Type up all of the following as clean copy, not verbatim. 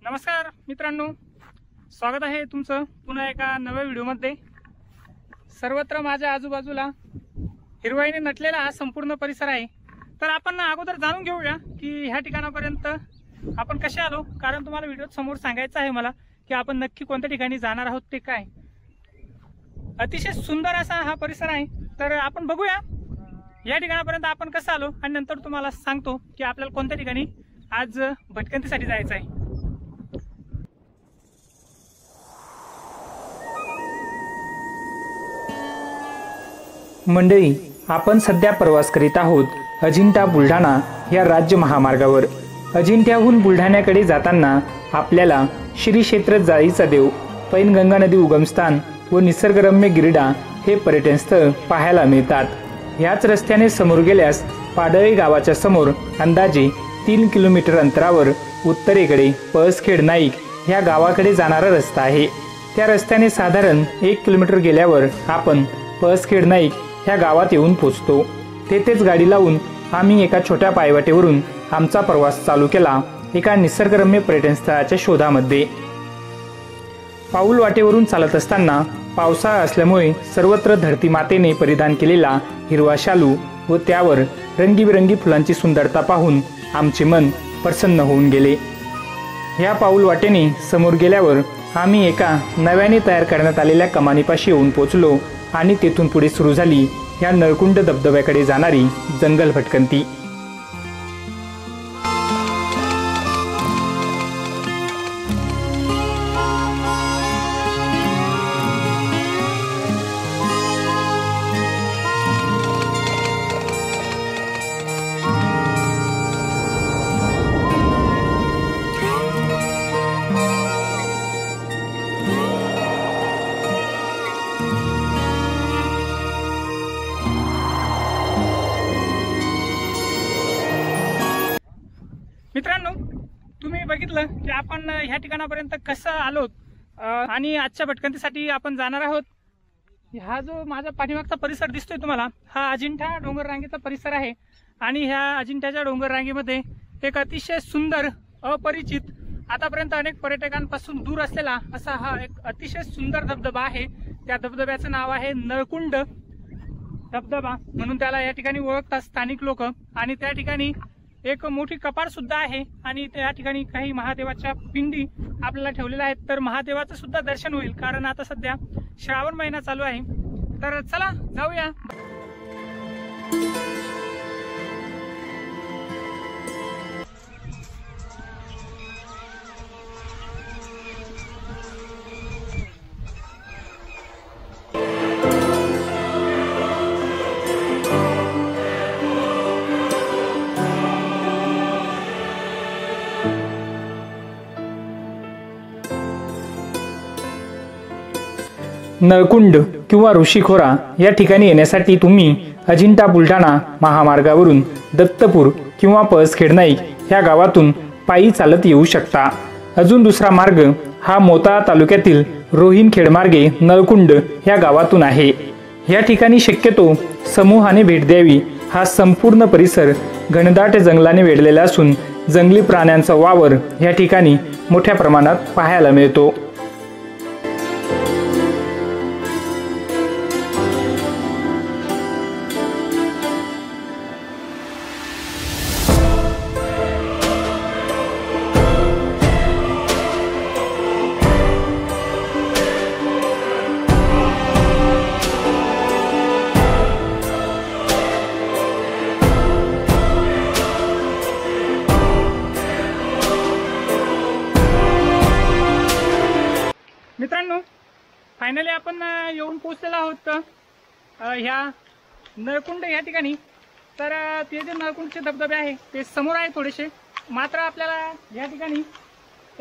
नमस्कार मित्रांनो, स्वागत आहे तुमचं पुन्हा एका नव्या व्हिडिओमध्ये। सर्वत्र माझ्या आजूबाजूला हिरवाईने नटलेला हा संपूर्ण परिसर आहे। तर आपण अगोदर जाणून घेऊया की ह्या ठिकाणापर्यंत आपण कसे आलो, कारण तुम्हाला व्हिडिओत समोर सांगायचं आहे मला की आपण नक्की कोणत्या ठिकाणी जाणार आहोत ते काय। अतिशय सुंदर असा हा परिसर आहे। तर आपण बघूया या ठिकाणापर्यंत आपण कसं आलो आणि नंतर तुम्हाला सांगतो की आपल्याला कोणत्या ठिकाणी आज भटकंतीसाठी जायचं आहे। मंडळी, आपण सध्या प्रवास करीत आहोत अजिंठा बुलढाणा या राज्य महामार्गावर। अजिंठ्याहून बुलढाण्याकडे जाताना आपल्याला श्री क्षेत्र जाळीचा देव, पैनगंगा नदी उगमस्थान व निसर्गरम्य गिरडा हे पर्यटन स्थळ पाहायला मिळतात। याच रस्त्याने समोर गेल्यास पाडळी गावाच्या समोर अंदाजे 3 किलोमीटर अंतरावर उत्तरेकडे पळसखेड नाईक या गावाकडे जाणारा रस्ता आहे। त्या रस्त्याने साधारण 1 किलोमीटर गेल्यावर आपण पळसखेड नाईक ह्या गावात येऊन पोहोचतो। तेथेच गाडी लावून आम्ही एका छोट्या पायवाटेवरून आमचा प्रवास चालू केला एका निसर्गरम्य पर्यटन स्थळाच्या शोधामध्ये। पाऊल वाटेवरून चालत असताना पावसाळा असल्यामुळे सर्वत्र धरती मातेने परिधान केलेला हिरवा शालू व त्यावर रंगीबिरंगी फुलांची सुंदरता पाहून आमचे मन प्रसन्न होऊन गेले। या पाऊल वाटेने समोर गेल्यावर आम्ही एका नव्याने तयार करण्यात आलेल्या कमानीपाशी येऊन पोहोचलो आणि तेथून पुढे सुरू झाली या नळकुंड धबधब्याकडे जाणारी जंगल भटकंती। मित्रांनो, तुम्ही बघितलं की आपण ह्या ठिकाणापर्यंत कसं आलोत आणि आजच्या भटकंतीसाठी आपण जाणार आहोत। हा जो माझा पाठीमागचा परिसर दिसतोय तुम्हाला, हा अजिंठा डोंगर रांगेचा परिसर आहे आणि ह्या अजिंठ्याच्या डोंगर रांगेमध्ये एक अतिशय सुंदर, अपरिचित, आतापर्यंत अनेक पर्यटकांपासून दूर असलेला असा हा एक अतिशय सुंदर धबधबा आहे। त्या धबधब्याचं नाव आहे नळकुंड धबधबा म्हणून त्याला या ठिकाणी ओळखतात स्थानिक लोक। आणि त्या ठिकाणी एक मोठी कपाट सुद्धा आहे आणि त्या ठिकाणी काही महादेवाच्या पिंडी आपल्याला ठेवलेल्या आहेत। तर महादेवाचं सुद्धा दर्शन होईल, कारण आता सध्या श्रावण महिना चालू आहे। तर चला जाऊया। नळकुंड किंवा ऋषिखोरा या ठिकाणी येण्यासाठी तुम्ही अजिंठा बुलढाणा महामार्गावरून दत्तपूर किंवा पळसखेड नाईक या गावातून पायी चालत येऊ शकता। अजून दुसरा मार्ग हा मोताळा तालुक्यातील रोहिणखेड मार्गे नळकुंड या गावातून आहे। या ठिकाणी शक्यतो समूहाने भेट द्यावी। हा संपूर्ण परिसर घनदाट जंगलाने वेढलेला असून जंगली प्राण्यांचा वावर या ठिकाणी मोठ्या प्रमाणात पाहायला मिळतो। फायनली आपण येऊन पोहोचलेलो आहोत ह्या नळकुंड या ठिकाणी. तर ते जे नळकुंडचे धबधबे आहे ते समोर आहे थोडेसे. मात्र आपल्याला या ठिकाणी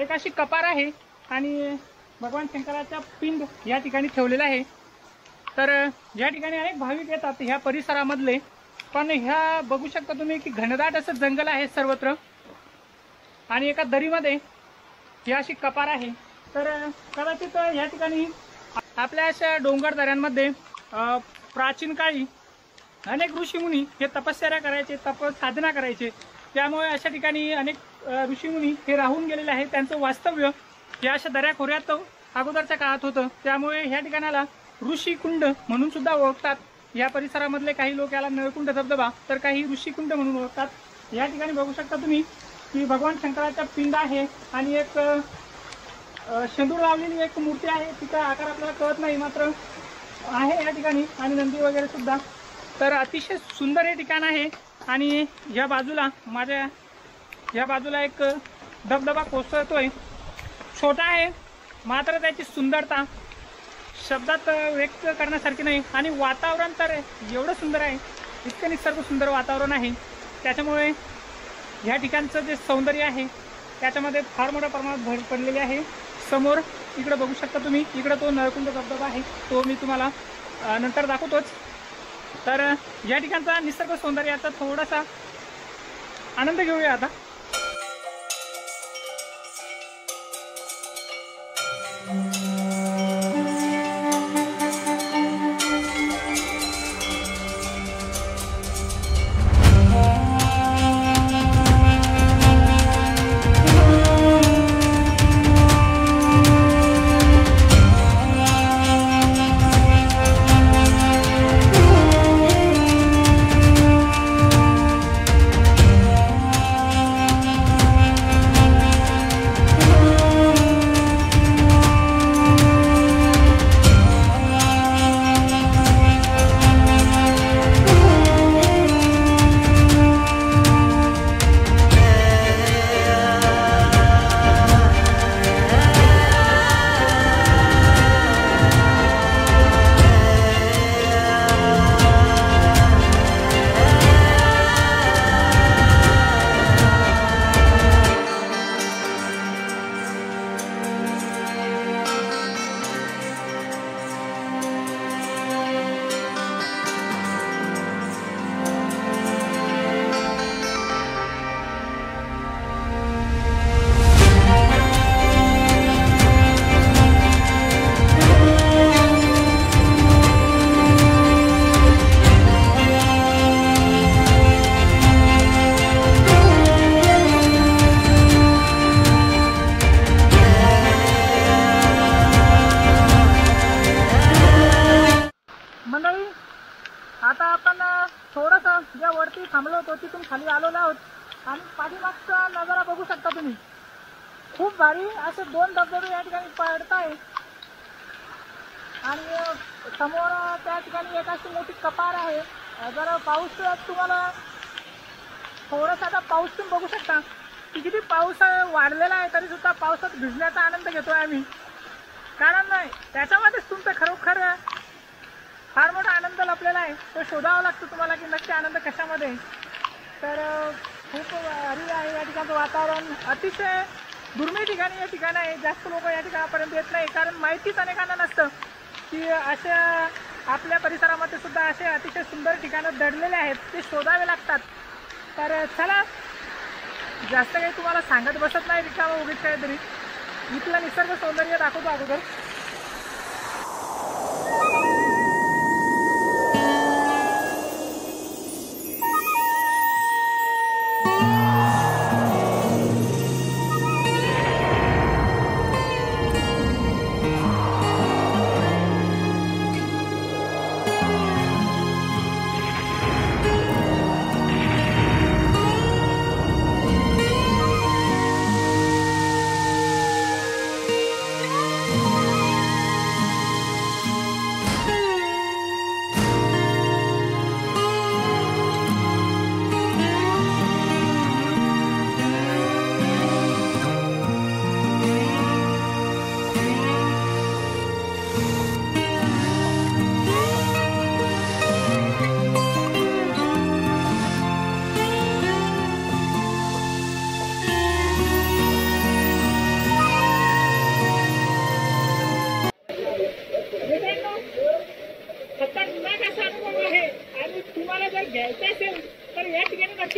एक अशी कपार आहे आणि भगवान शंकराचा पिंड या ठिकाणी ठेवलेला आहे. तर या ठिकाणी अनेक भाविक येतात ह्या परिसरामधले. पण ह्या बघू शकता तुम्ही की घनदाट असं जंगल आहे सर्वत्र आणि एका दरीमध्ये ही अशी कपार आहे. तर कदाचित या ठिकाणी आपल्या अशा डोंगर दऱ्यांमध्ये प्राचीन काळी अनेक ऋषीमुनी हे तपश्चर्या करायचे, साधना करायचे. त्यामुळे अशा ठिकाणी अनेक ऋषीमुनी हे राहून गेलेले आहेत. त्यांचं वास्तव्य या अशा दऱ्याखोऱ्यात अगोदरच्या काळात होतं. त्यामुळे ह्या ठिकाणाला ऋषिकुंड म्हणून सुद्धा ओळखतात. या परिसरामधले काही लोक याला नळकुंड धबधबा तर काही ऋषिकुंड म्हणून ओळखतात. या ठिकाणी बघू शकता तुम्ही की भगवान शंकराचा पिंड आहे आणि एक शेंदूर लावलेली एक मूर्ती आहे. तिचा आकार आपल्याला कळत नाही मात्र आहे या ठिकाणी आणि नंदी वगैरे सुद्धा. तर अतिशय सुंदर हे ठिकाण आहे. आणि या बाजूला माझ्या या बाजूला एक धबधबा कोसळतोय. छोटा आहे मात्र त्याची सुंदरता शब्दात व्यक्त करण्यासारखी नाही. आणि वातावरण तर एवढं सुंदर आहे, इतकं निसर्ग सुंदर वातावरण आहे. त्याच्यामुळे ह्या ठिकाणचं जे सौंदर्य आहे त्याच्यामध्ये फार मोठ्या प्रमाणात भर पडलेली आहे. समोर इकडे बघू शकता तुम्ही, इकडे तो नळकुंड धबधबा आहे, तो मी तुम्हाला नंतर दाखवतोच. तर या ठिकाणचा निसर्ग सौंदर्याचा थोडासा आनंद घेऊया आता. आता आपण थोडंसं ज्या वरती थांबलो होतो तिथून खाली आलेलो आहोत आणि पाठीमागचा नजारा बघू शकता तुम्ही. खूप भारी असे दोन धबधबे या ठिकाणी पडत आहे आणि समोर त्या ठिकाणी एक अशी मोठी कपार आहे. जर पाऊस तुम्हाला थोडासा आता पाऊस तुम्ही बघू शकता की किती पाऊस वाढलेला आहे, तरी सुद्धा पावसात भिजण्याचा आनंद घेतोय आम्ही. कारण त्याच्यामध्येच तुमचं खरोखर फार मोठा आनंद लपलेला आहे. तो शोधावा लागतो तुम्हाला की नक्की आनंद कशामध्ये. तर खूप भारी आहे या ठिकाणचं वातावरण. अतिशय दुर्मिळ ठिकाणी हे ठिकाण आहे. जास्त लोक या ठिकाणापर्यंत येत नाही कारण माहितीच अनेकांना नसतं की अशा आपल्या परिसरामध्ये सुद्धा असे अतिशय सुंदर ठिकाणं दडलेले आहेत, ते शोधावे लागतात. तर चला, जास्त काही तुम्हाला सांगत बसत नाही रिकामं उगीच काहीतरी. इथलं निसर्ग सौंदर्य दाखवतो अगोदर.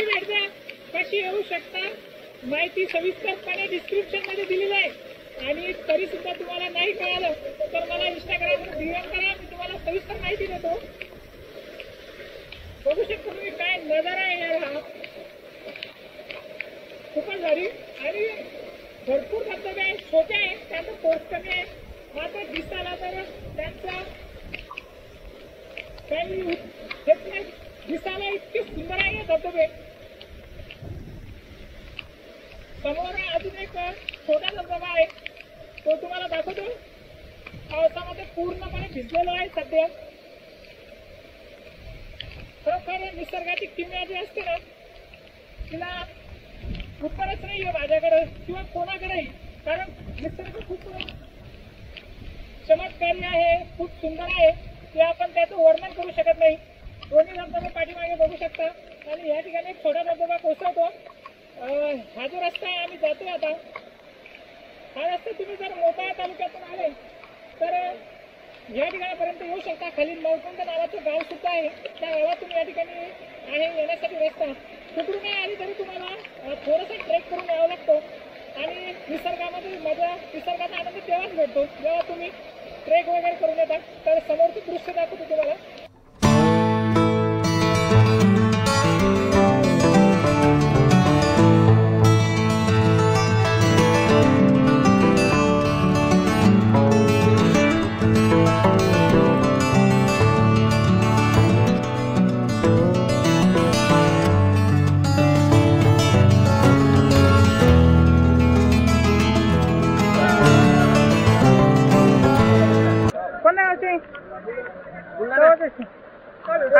कशी भेटता, कशी येऊ शकता, माहिती सविस्तरपणे डिस्क्रिप्शन मध्ये दिलेली आहे। आणि तरी सुद्धा तुम्हाला नाही कळालं तर मला इंस्टाग्रामवर DM करा, मी तुम्हाला सविस्तर माहिती देतो। बघू शकता तुम्ही काय नजारा आहे यार, हा खूपच भारी। आणि भरपूर धबधबे आहेत, छोटे आहेत, त्यांचा फोर्स कमी आहे, मात्र दिसायला तर त्यांचा काही हेच नाही, दिसायला इतके सुंदर आहे धबधबे। समोर अजून एक छोटा धबधबा आहे, तो तुम्हाला दाखवतो। पावसामध्ये पूर्णपणे भिजलेलो आहे सध्या। खरोखर निसर्गाची किमया जी असते ना, तिला उत्तरच नाहीये माझ्याकडे किंवा कोणाकडेही, कारण निसर्ग खूप चमत्कारी आहे, खूप सुंदर आहे, ते आपण त्याचं वर्णन करू शकत नाही। दोन्ही धबधबे पाठीमागे बघू शकता आणि या ठिकाणी एक छोटा धबधबा कोसळतो। हा जो रस्ता आहे आम्ही जातो आता, हा रस्ता तुम्ही जर मोताळा तालुक्यातून आले तर या ठिकाणापर्यंत येऊ शकता। खाली नवकुंड नावाचं गाव सुद्धा आहे, त्या गावातून या ठिकाणी आहे येण्यासाठी रस्ता। तिकडून नाही आली तरी तुम्हाला थोडंसं ट्रेक करून यावं लागतो आणि निसर्गामध्ये मजा, निसर्गाचा आनंद तेव्हाच भेटतो जेव्हा तुम्ही ट्रेक वगैरे करून येतात। तर समोरचं दृश्य दाखवतो तुम्हाला।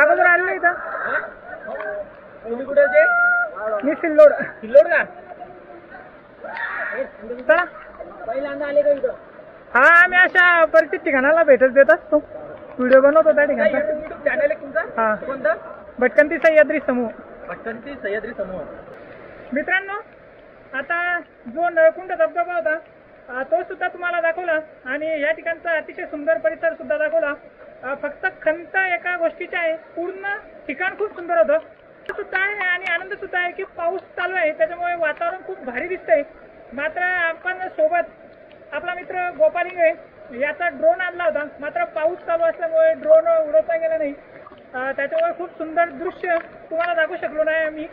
अगोदर आले इथं मी सिल्लोड का चला पहिल्यांदा आले का इथं? हा, आम्ही अशा परिचित ठिकाणाला भेटच देत असतो, व्हिडिओ बनवतो त्या ठिकाणी। युट्यूब चॅनल आहे तुमचा? हा, कोणता? भटकंती सह्याद्री समूह। भटकंती सह्याद्री समूह। मित्रांनो, आता जो नळकुंड धबधबा होता तो सुद्धा तुम्हाला दाखवला आणि या ठिकाणचा अतिशय सुंदर परिसर सुद्धा दाखवला। फक्त खंत एका गोष्टीची आहे, पूर्ण ठिकाण खूप सुंदर होतं सुद्धा आहे आणि आनंद सुद्धा आहे की पाऊस चालू आहे, त्याच्यामुळे वातावरण खूप भारी दिसतंय। मात्र आपण सोबत आपला मित्र गोपाल इंगळे याचा ड्रोन आणला होता, मात्र पाऊस चालू असल्यामुळे ड्रोन उडवता गेला नाही, त्याच्यामुळे खूप सुंदर दृश्य तुम्हाला दाखवू शकलो नाही आम्ही।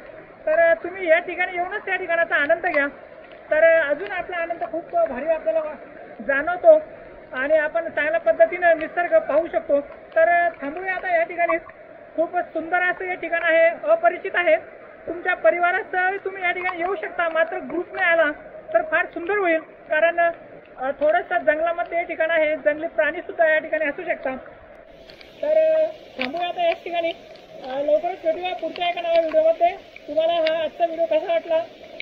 तर तुम्ही या ठिकाणी येऊनच या ठिकाणाचा आनंद घ्या, तर अजून आपला आनंद खूप भारी आपल्याला जाणवतो आणि आपण चांगल्या पद्धतीने निसर्ग पाहू शकतो। तर थांबूया आता या ठिकाणी। खूपच सुंदर असं हे ठिकाण आहे, अपरिचित आहे, तुमच्या परिवारासह तुम्ही या ठिकाणी येऊ शकता, मात्र ग्रुपने आला तर फार सुंदर होईल, कारण थोडंसं जंगलामध्ये हे ठिकाण आहे, जंगली प्राणी सुद्धा या ठिकाणी असू शकतात। तर थांबूया आता याच ठिकाणी, लवकरच भेटूया पुढच्या एका नव्या व्हिडिओमध्ये। तुम्हाला हा आजचा व्हिडिओ कसा वाटला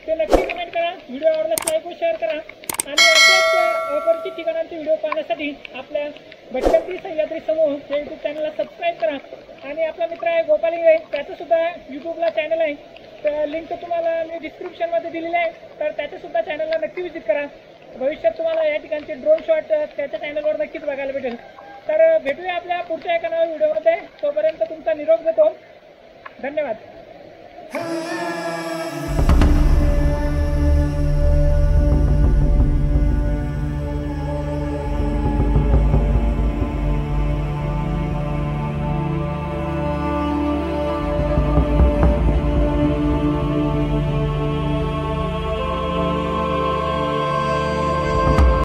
ते नक्की कमेंट करा, व्हिडिओ आवडल्यास लाईक व शेअर करा आणि अशाच अपरिचित ठिकाणांचे व्हिडिओ पाहण्यासाठी आपल्या भटकंती सह्याद्री समूह या यूट्यूब चॅनलला सबस्क्राईब करा। आणि आपला मित्र आहे गोपाल इंगळे, त्याचं सुद्धा यूट्यूबला चॅनल आहे, तर लिंक तुम्हाला मी डिस्क्रिप्शनमध्ये दिलेली आहे, तर त्याच्या सुद्धा चॅनलला नक्की व्हिजिट करा। भविष्यात तुम्हाला या ठिकाणचे ड्रोन शॉट त्याच्या चॅनलवर नक्कीच बघायला भेटेल। तर भेटूया आपल्या पुढच्या एका नव्या व्हिडिओमध्ये, तोपर्यंत तुमचा निरोप देतो, धन्यवाद।